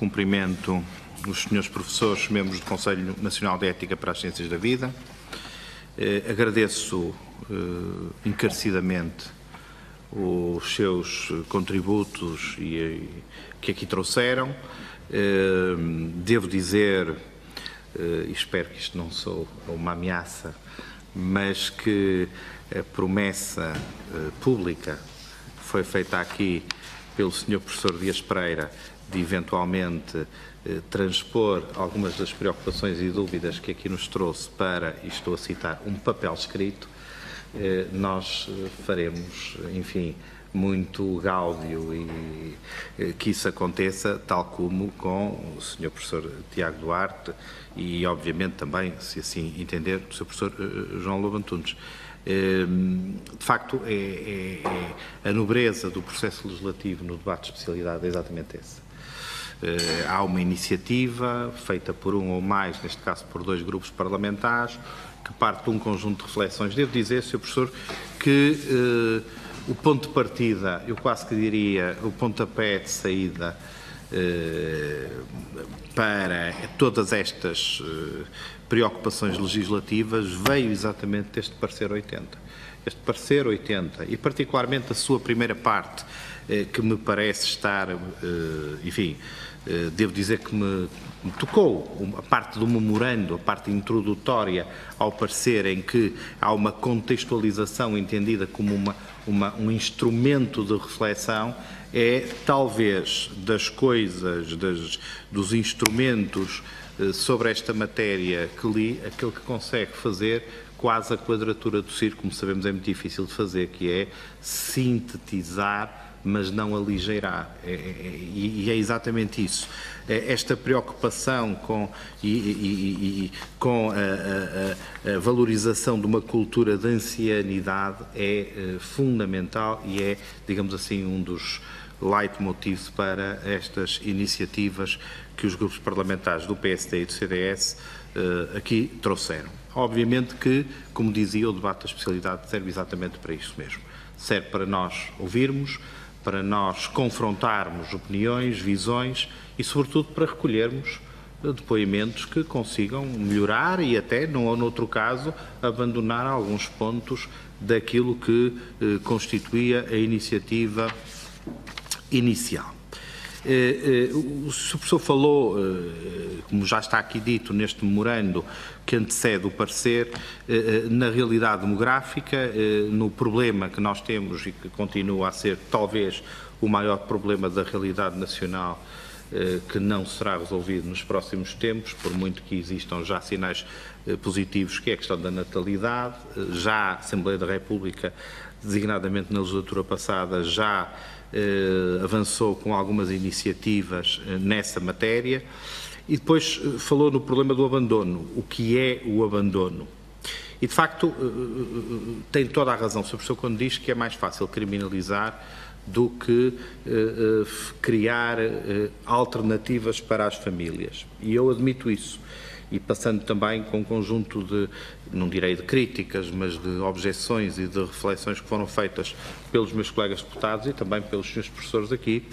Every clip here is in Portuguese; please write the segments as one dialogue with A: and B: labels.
A: Cumprimento os senhores professores, membros do Conselho Nacional de Ética para as Ciências da Vida. Agradeço encarecidamente os seus contributos que aqui trouxeram. Devo dizer, e espero que isto não sou uma ameaça, mas que a promessa pública foi feita aqui pelo Sr. Professor Dias Pereira de eventualmente transpor algumas das preocupações e dúvidas que aqui nos trouxe para, e estou a citar, um papel escrito. Nós faremos, enfim, muito gáudio e que isso aconteça, tal como com o Sr. Professor Tiago Duarte e, obviamente, também, se assim entender, o Sr. Professor João Lobo Antunes. De facto, a nobreza do processo legislativo no debate de especialidade é exatamente essa. Há uma iniciativa feita por um ou mais, neste caso por 2 grupos parlamentares, que parte de um conjunto de reflexões. Devo dizer, Sr. Professor, que o ponto de partida, eu quase que diria, o pontapé de saída para todas estas preocupações legislativas veio exatamente deste parecer 80. Este parecer 80, e particularmente a sua primeira parte, que me parece estar, enfim, devo dizer que me tocou, a parte do memorando, a parte introdutória ao parecer, em que há uma contextualização entendida como um instrumento de reflexão, é talvez das coisas, dos instrumentos sobre esta matéria que li, aquele que consegue fazer quase a quadratura do círculo, como sabemos é muito difícil de fazer, que é sintetizar, mas não aligeirar. E é exatamente isso. Esta preocupação com a valorização de uma cultura de ancianidade é fundamental e é, digamos assim, um dos leitmotivs para estas iniciativas que os grupos parlamentares do PSD e do CDS aqui trouxeram. Obviamente que, como dizia, o debate da especialidade serve exatamente para isso mesmo. Serve para nós ouvirmos, para nós confrontarmos opiniões, visões e, sobretudo, para recolhermos depoimentos que consigam melhorar e até, noutro caso, abandonar alguns pontos daquilo que constituía a iniciativa inicial. O Sr. Professor falou, como já está aqui dito neste memorando que antecede o parecer, na realidade demográfica, no problema que nós temos e que continua a ser talvez o maior problema da realidade nacional, que não será resolvido nos próximos tempos, por muito que existam já sinais positivos, que é a questão da natalidade. Já a Assembleia da República, designadamente na legislatura passada, já avançou com algumas iniciativas nessa matéria. E depois falou no problema do abandono. O que é o abandono? E, de facto, tem toda a razão, Sr. Professor, quando diz que é mais fácil criminalizar do que criar alternativas para as famílias. E eu admito isso. E passando também com um conjunto de, não direi de críticas, mas de objeções e de reflexões que foram feitas pelos meus colegas deputados e também pelos senhores professores aqui.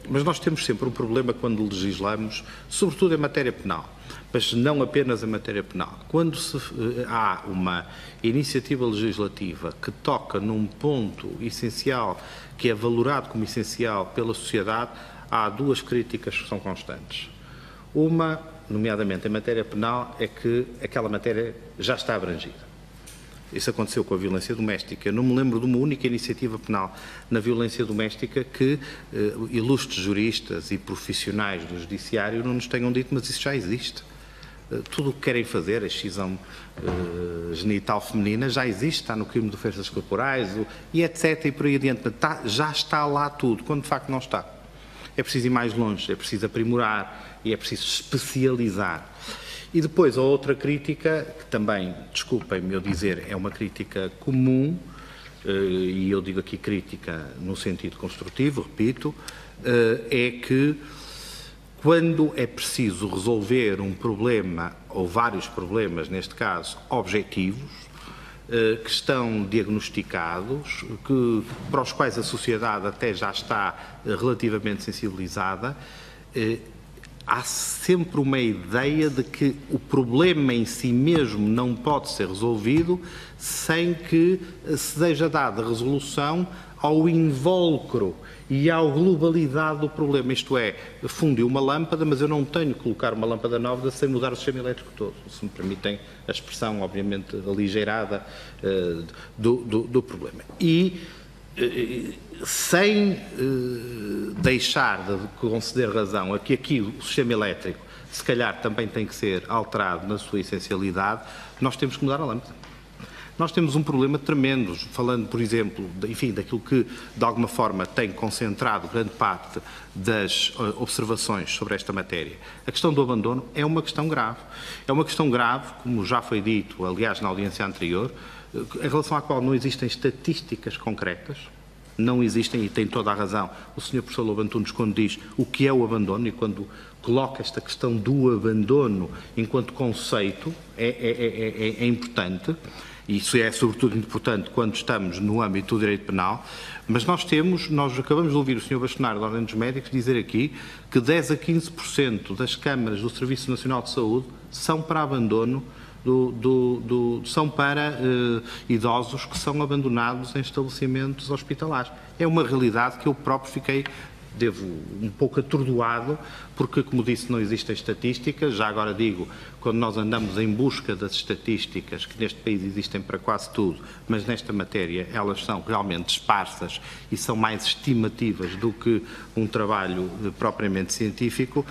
A: Mas nós temos sempre um problema quando legislamos, sobretudo em matéria penal, mas não apenas em matéria penal. Quando há uma iniciativa legislativa que toca num ponto essencial, que é valorado como essencial pela sociedade, há 2 críticas que são constantes. Uma, nomeadamente em matéria penal, é que aquela matéria já está abrangida. Isso aconteceu com a violência doméstica. Eu não me lembro de uma única iniciativa penal na violência doméstica que ilustres juristas e profissionais do judiciário não nos tenham dito, mas isso já existe. Tudo o que querem fazer, a excisão genital feminina, já existe, está no crime de ofensas corporais, e etc. e por aí adiante. Já está lá tudo, quando de facto não está. É preciso ir mais longe, é preciso aprimorar e é preciso especializar. E depois a outra crítica, que também, desculpem-me eu dizer, é uma crítica comum, e eu digo aqui crítica no sentido construtivo, repito, é que quando é preciso resolver um problema, ou vários problemas, neste caso, objetivos, que estão diagnosticados, para os quais a sociedade até já está relativamente sensibilizada, há sempre uma ideia de que o problema em si mesmo não pode ser resolvido sem que se seja dada resolução ao invólucro e à globalidade do problema. Isto é, fundiu uma lâmpada, mas eu não tenho que colocar uma lâmpada nova sem mudar o sistema elétrico todo. Se me permitem a expressão, obviamente, aligeirada do problema. E sem deixar de conceder razão a que aqui o sistema elétrico, se calhar, também tem que ser alterado na sua essencialidade, nós temos que mudar a lâmpada. Nós temos um problema tremendo, falando, por exemplo, enfim, daquilo que, de alguma forma, tem concentrado grande parte das observações sobre esta matéria. A questão do abandono é uma questão grave. É uma questão grave, como já foi dito, aliás, na audiência anterior, em relação à qual não existem estatísticas concretas, não existem, e tem toda a razão o Sr. Professor Lobo Antunes quando diz o que é o abandono e quando coloca esta questão do abandono enquanto conceito, é importante. Isso é, sobretudo, importante quando estamos no âmbito do direito penal, mas nós acabamos de ouvir o Sr. Bastonário da Ordem dos Médicos dizer aqui que 10 a 15% das câmaras do Serviço Nacional de Saúde são para abandono, são para idosos que são abandonados em estabelecimentos hospitalares. É uma realidade que eu próprio fiquei um pouco atordoado, porque, como disse, não existem estatísticas. Já agora digo, quando nós andamos em busca das estatísticas, que neste país existem para quase tudo, mas nesta matéria elas são realmente esparsas e são mais estimativas do que um trabalho propriamente científico,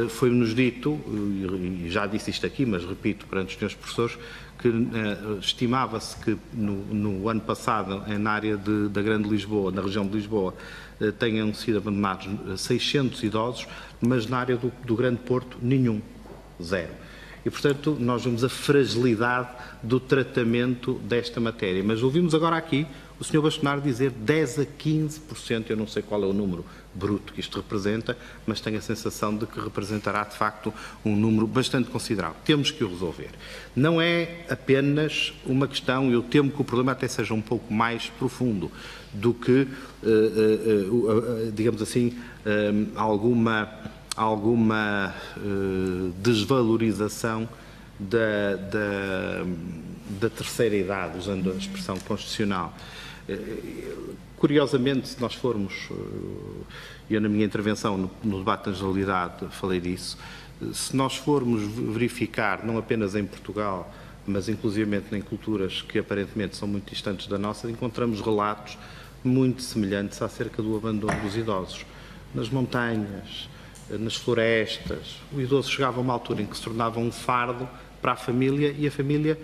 A: foi-nos dito, e já disse isto aqui, mas repito perante os senhores professores, que estimava-se que no ano passado, na área da Grande Lisboa, na região de Lisboa, tenham sido abandonados 600 idosos, mas na área do Grande Porto, nenhum, zero. E, portanto, nós vemos a fragilidade do tratamento desta matéria. Mas ouvimos agora aqui o Sr. Bastonário dizer 10 a 15%, eu não sei qual é o número bruto que isto representa, mas tenho a sensação de que representará, de facto, um número bastante considerável. Temos que o resolver. Não é apenas uma questão, eu temo que o problema até seja um pouco mais profundo do que, digamos assim, alguma desvalorização da terceira idade, usando a expressão constitucional. Curiosamente, se nós formos, eu na minha intervenção no debate da generalidade falei disso, se nós formos verificar, não apenas em Portugal, mas inclusivamente em culturas que aparentemente são muito distantes da nossa, encontramos relatos muito semelhantes acerca do abandono dos idosos. Nas montanhas, nas florestas, o idoso chegava a uma altura em que se tornava um fardo para a família e a família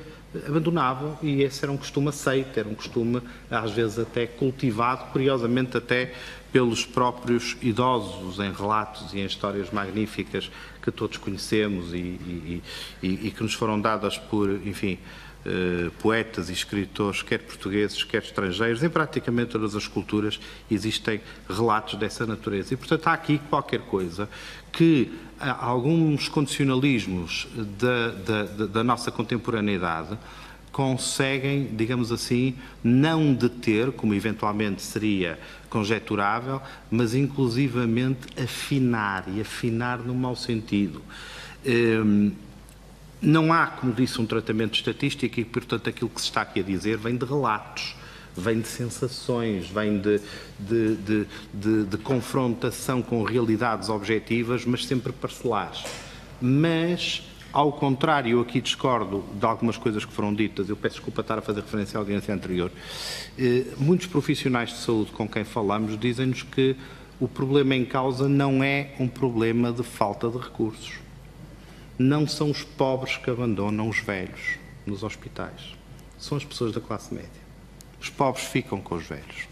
A: abandonava, e esse era um costume aceito, era um costume às vezes até cultivado, curiosamente até pelos próprios idosos, em relatos e em histórias magníficas que todos conhecemos e que nos foram dadas por, enfim, poetas e escritores, quer portugueses, quer estrangeiros, em praticamente todas as culturas existem relatos dessa natureza. E, portanto, há aqui qualquer coisa que alguns condicionalismos da nossa contemporaneidade conseguem, digamos assim, não deter, como eventualmente seria conjecturável, mas inclusivamente afinar, e afinar no mau sentido. Não há, como disse, um tratamento estatístico e, portanto, aquilo que se está aqui a dizer vem de relatos, vem de sensações, vem de confrontação com realidades objetivas, mas sempre parcelares. Mas, ao contrário, eu aqui discordo de algumas coisas que foram ditas, eu peço desculpa estar a fazer referência à audiência anterior. Muitos profissionais de saúde com quem falamos dizem-nos que o problema em causa não é um problema de falta de recursos. Não são os pobres que abandonam os velhos nos hospitais. São as pessoas da classe média. Os pobres ficam com os velhos.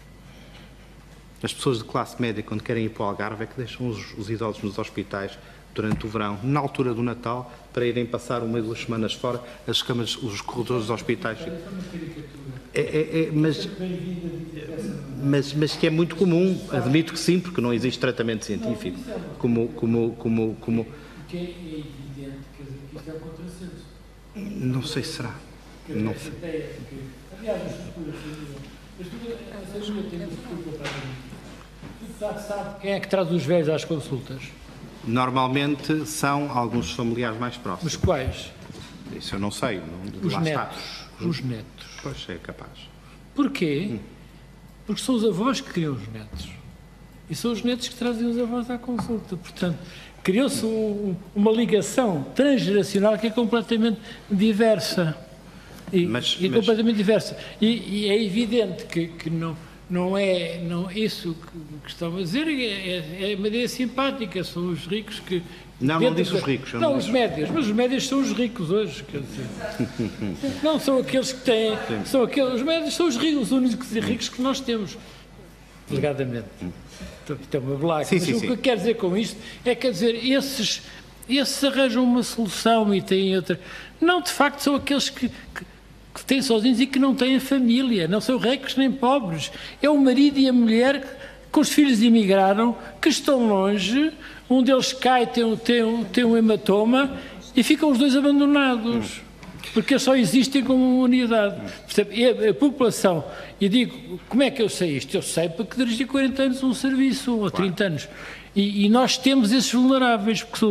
A: As pessoas de classe média, quando querem ir para o Algarve, é que deixam os idosos nos hospitais durante o verão, na altura do Natal, para irem passar 1 ou 2 semanas fora, as camas, os corredores dos hospitais. Mas que é muito comum, admito que sim, porque não existe tratamento científico.
B: Que é evidente que isto é um contrassenso.
A: Não sei se será. Não sei.
B: Aliás, as estruturas tem uma estrutura para mim. Tu sabe quem é que traz os velhos às consultas?
A: Normalmente são alguns familiares mais próximos.
B: Mas quais?
A: Isso eu não sei.
B: Os
A: lá
B: netos.
A: está.
B: Os netos.
A: Pois, é capaz.
B: Porquê? Porque são os avós que criam os netos. E são os netos que trazem os avós à consulta. Portanto, criou-se uma ligação transgeracional que é completamente diversa. Completamente diversa. E é evidente que não é isso que estão a dizer, é uma ideia simpática, são os ricos que...
A: Não disse os ricos.
B: Não, os médios, mas os médios são os ricos hoje, quer dizer. Não, são aqueles que têm... Os médios são os ricos, os únicos ricos que nós temos, alegadamente. Isto é uma blaga. Mas o que eu quero dizer com isto é, quer dizer, esses arranjam uma solução e têm outra. Não, de facto, são aqueles que têm sozinhos e que não têm família, não são ricos nem pobres. É o marido e a mulher que os filhos emigraram, que estão longe, um deles cai, tem um hematoma e ficam os dois abandonados, porque só existem como uma unidade. A população, e digo, como é que eu sei isto? Eu sei porque dirigi 40 anos um serviço, ou 30 anos. E nós temos esses vulneráveis, porque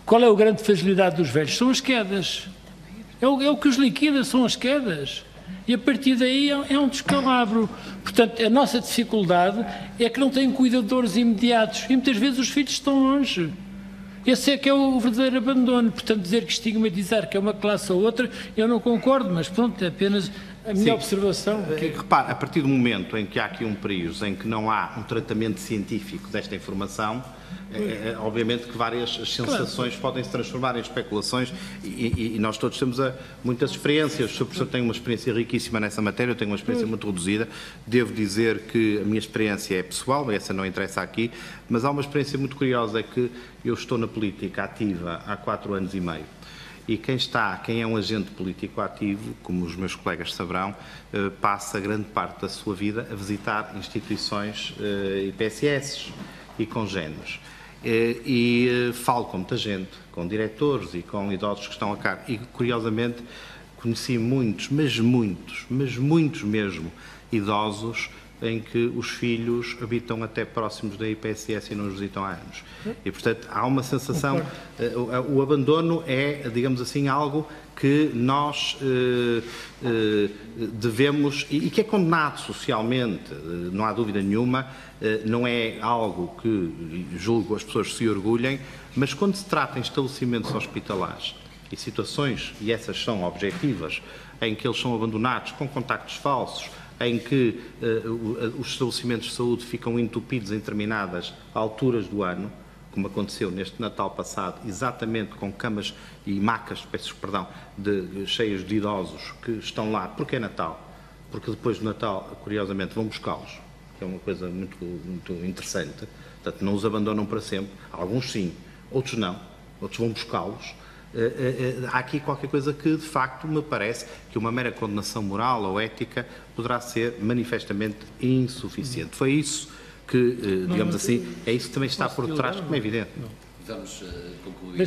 B: qual é a grande fragilidade dos velhos? São as quedas. É o que os liquida, são as quedas. E a partir daí é um descalabro. Portanto, a nossa dificuldade é que não têm cuidadores imediatos. E muitas vezes os filhos estão longe. Esse é que é o verdadeiro abandono. Portanto, dizer que estigmatizar que é uma classe ou outra, eu não concordo, mas pronto, é apenas a minha observação.
A: Repare, a partir do momento em que há aqui um país em que não há um tratamento científico desta informação, obviamente que várias sensações podem se transformar em especulações e nós todos temos muitas experiências. O Sr. Professor tem uma experiência riquíssima nessa matéria, eu tenho uma experiência muito reduzida. Devo dizer que a minha experiência é pessoal, mas essa não interessa aqui, mas há uma experiência muito curiosa, é que eu estou na política ativa há 4 anos e meio. E quem é um agente político ativo, como os meus colegas saberão, passa grande parte da sua vida a visitar instituições e PSS e congéneres. E falo com muita gente, com diretores e com idosos que estão a cargo. E, curiosamente, conheci muitos mesmo, idosos em que os filhos habitam até próximos da IPSS e não os visitam há anos. E, portanto, há uma sensação... O abandono é, digamos assim, algo que nós devemos... E que é condenado socialmente, não há dúvida nenhuma, não é algo que, julgo, as pessoas se orgulhem, mas quando se trata em estabelecimentos hospitalares e situações, e essas são objetivas, em que eles são abandonados com contactos falsos, em que os estabelecimentos de saúde ficam entupidos em determinadas alturas do ano, como aconteceu neste Natal passado, exatamente com camas e macas, cheias de idosos que estão lá, porque é Natal, porque depois do Natal, curiosamente, vão buscá-los, que é uma coisa muito interessante. Portanto, não os abandonam para sempre, alguns sim, outros não, outros vão buscá-los. Há aqui qualquer coisa que, de facto, me parece que uma mera condenação moral ou ética poderá ser manifestamente insuficiente. Foi isso que, digamos assim, é isso que também está por trás, como é evidente.
C: Vamos concluir.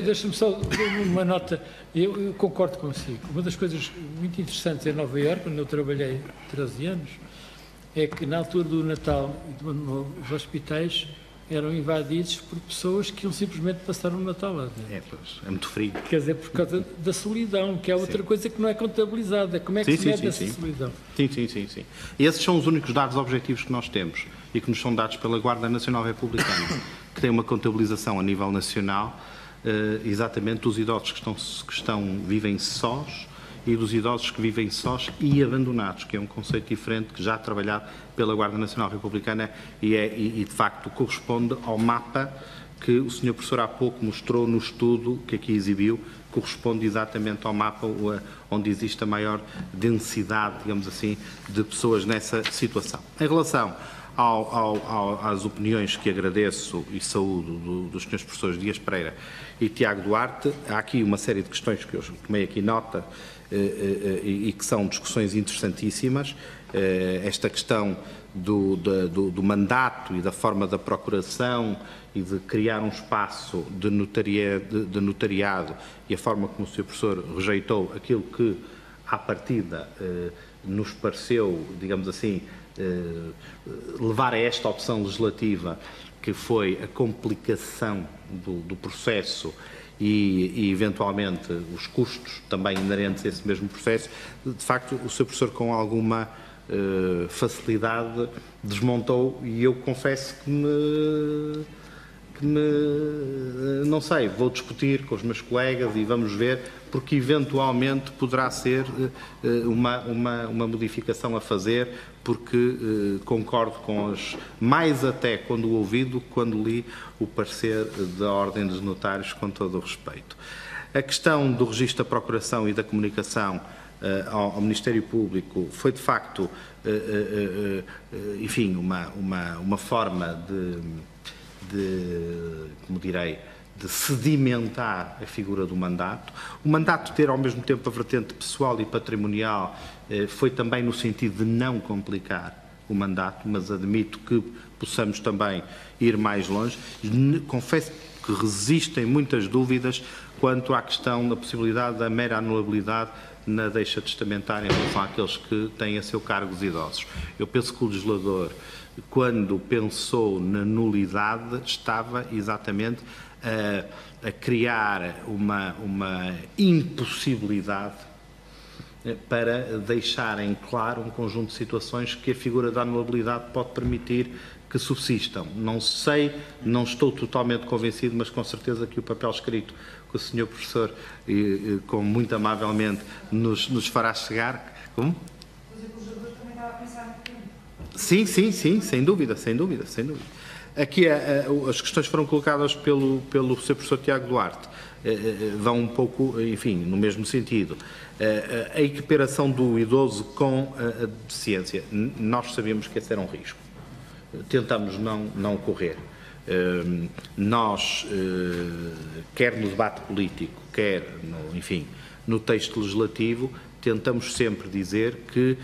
B: Deixe-me só uma nota. Eu concordo consigo. Uma das coisas muito interessantes em Nova Iorque, quando eu trabalhei 13 anos, é que na altura do Natal e do Ano Novo, os hospitais eram invadidos por pessoas que iam simplesmente passar o Natal lá dentro.
A: É muito frio.
B: Quer dizer, por causa da solidão, que é outra coisa que não é contabilizada. Como é que se mede essa solidão?
A: Sim. Esses são os únicos dados objetivos que nós temos e que nos são dados pela Guarda Nacional Republicana, que tem uma contabilização a nível nacional, exatamente dos idosos que vivem sós e dos idosos que vivem sós e abandonados, que é um conceito diferente, que já é trabalhado pela Guarda Nacional Republicana e de facto corresponde ao mapa que o Sr. Professor há pouco mostrou no estudo que aqui exibiu, corresponde exatamente ao mapa onde existe a maior densidade, digamos assim, de pessoas nessa situação. Em relação às opiniões que agradeço e saúdo dos Srs. Professores Dias Pereira e Tiago Duarte, há aqui uma série de questões que eu tomei aqui nota e que são discussões interessantíssimas. Esta questão do mandato e da forma da procuração e de criar um espaço de notariado e a forma como o Sr. Professor rejeitou aquilo que, à partida, nos pareceu, digamos assim, levar a esta opção legislativa que foi a complicação do processo e, eventualmente, os custos também inerentes a esse mesmo processo, de facto, o Sr. Professor, com alguma facilidade, desmontou, e eu confesso que não sei, vou discutir com os meus colegas e vamos ver, porque eventualmente poderá ser uma modificação a fazer, porque concordo com mais até quando o ouvi do que quando li o parecer da Ordem dos Notários, com todo o respeito. A questão do registro da procuração e da comunicação ao Ministério Público foi, de facto, enfim, uma forma como direi, de sedimentar a figura do mandato. O mandato ter, ao mesmo tempo, a vertente pessoal e patrimonial foi também no sentido de não complicar o mandato, mas admito que possamos também ir mais longe. Confesso que resistem muitas dúvidas quanto à questão da possibilidade da mera anulabilidade na deixa testamentária em relação àqueles que têm a seu cargo os idosos. Eu penso que o legislador, quando pensou na nulidade, estava exatamente a criar uma impossibilidade para deixar em claro um conjunto de situações que a figura da anulabilidade pode permitir que subsistam. Não sei, não estou totalmente convencido, mas com certeza que o papel escrito que o Sr. Professor, como muito amavelmente, nos fará chegar. Como? Sim, sem dúvida. Aqui as questões foram colocadas pelo Sr. Professor Tiago Duarte, vão um pouco, enfim, no mesmo sentido. A equiparação do idoso com a deficiência. Nós sabíamos que esse era um risco. Tentamos não correr. Nós, quer no debate político, quer, no texto legislativo, tentamos sempre dizer que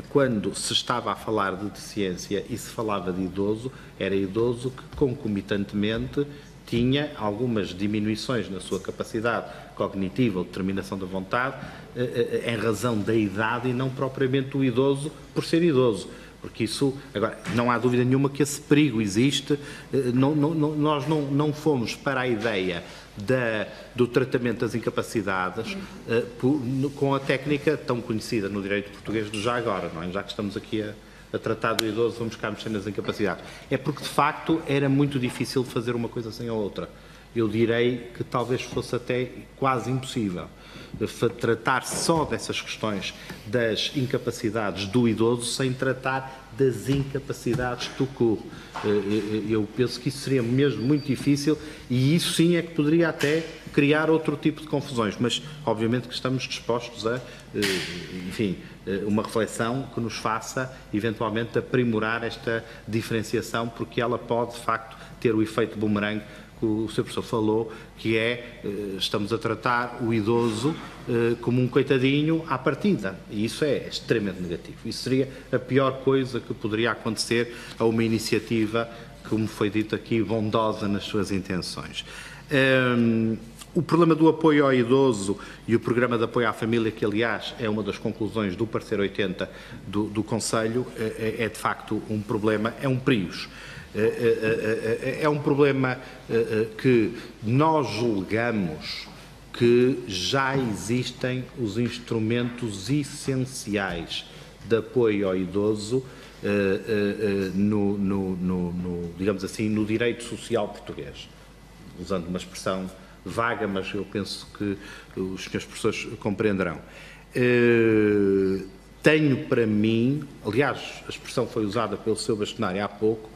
A: quando se estava a falar de deficiência e se falava de idoso, era idoso que concomitantemente tinha algumas diminuições na sua capacidade cognitiva ou determinação da vontade em razão da idade e não propriamente o idoso por ser idoso. Porque isso, agora, não há dúvida nenhuma que esse perigo existe. Nós não fomos para a ideia do tratamento das incapacidades com a técnica tão conhecida no direito português do já agora, não é? Já que estamos aqui a tratar do idoso, vamos cá mexer nas incapacidades. É porque, de facto, era muito difícil fazer uma coisa sem a outra. Eu direi que talvez fosse até quase impossível tratar só dessas questões das incapacidades do idoso sem tratar das incapacidades do corpo. Eu penso que isso seria mesmo muito difícil e isso sim é que poderia até criar outro tipo de confusões, mas obviamente que estamos dispostos a, enfim, uma reflexão que nos faça eventualmente aprimorar esta diferenciação, porque ela pode de facto ter o efeito bumerangue que o Sr. Professor falou, que é, estamos a tratar o idoso como um coitadinho à partida, e isso é extremamente negativo. Isso seria a pior coisa que poderia acontecer a uma iniciativa, como foi dito aqui, bondosa nas suas intenções. O problema do apoio ao idoso e o programa de apoio à família, que aliás é uma das conclusões do parecer 80 do Conselho, é de facto um problema, é um prius. É um problema que nós julgamos que já existem os instrumentos essenciais de apoio ao idoso digamos assim, no direito social português. Usando uma expressão vaga, mas eu penso que os senhores professores compreenderão. Tenho para mim, aliás, a expressão foi usada pelo Sr. Bastonário há pouco,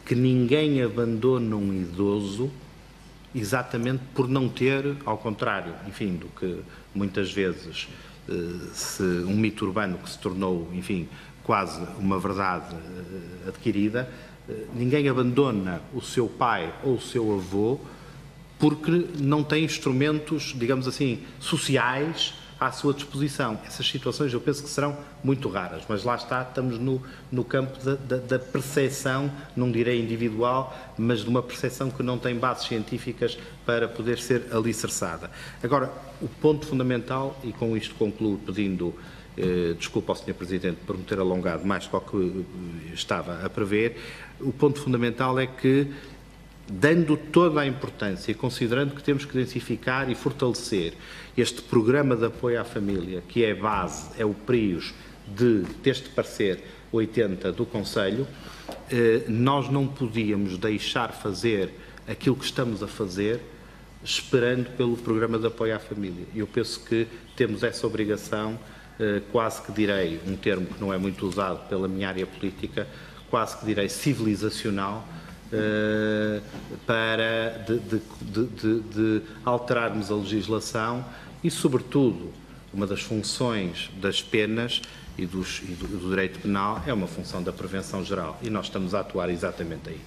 A: que ninguém abandona um idoso exatamente por não ter, ao contrário, enfim, do que muitas vezes um mito urbano que se tornou, enfim, quase uma verdade adquirida, ninguém abandona o seu pai ou o seu avô porque não tem instrumentos, digamos assim, sociais à sua disposição. Essas situações eu penso que serão muito raras, mas lá está, estamos no campo da percepção, não direi individual, mas de uma percepção que não tem bases científicas para poder ser alicerçada. Agora, o ponto fundamental, e com isto concluo pedindo desculpa ao Sr. Presidente por me ter alongado mais do que estava a prever, o ponto fundamental é que, dando toda a importância e considerando que temos que identificar e fortalecer este programa de apoio à família, que é a base, é o prius deste parecer 80 do Conselho, nós não podíamos deixar fazer aquilo que estamos a fazer esperando pelo programa de apoio à família. Eu penso que temos essa obrigação, quase que direi, um termo que não é muito usado pela minha área política, quase que direi civilizacional, para de alterarmos a legislação e, sobretudo, uma das funções das penas e do direito penal é uma função da prevenção geral e nós estamos a atuar exatamente aí.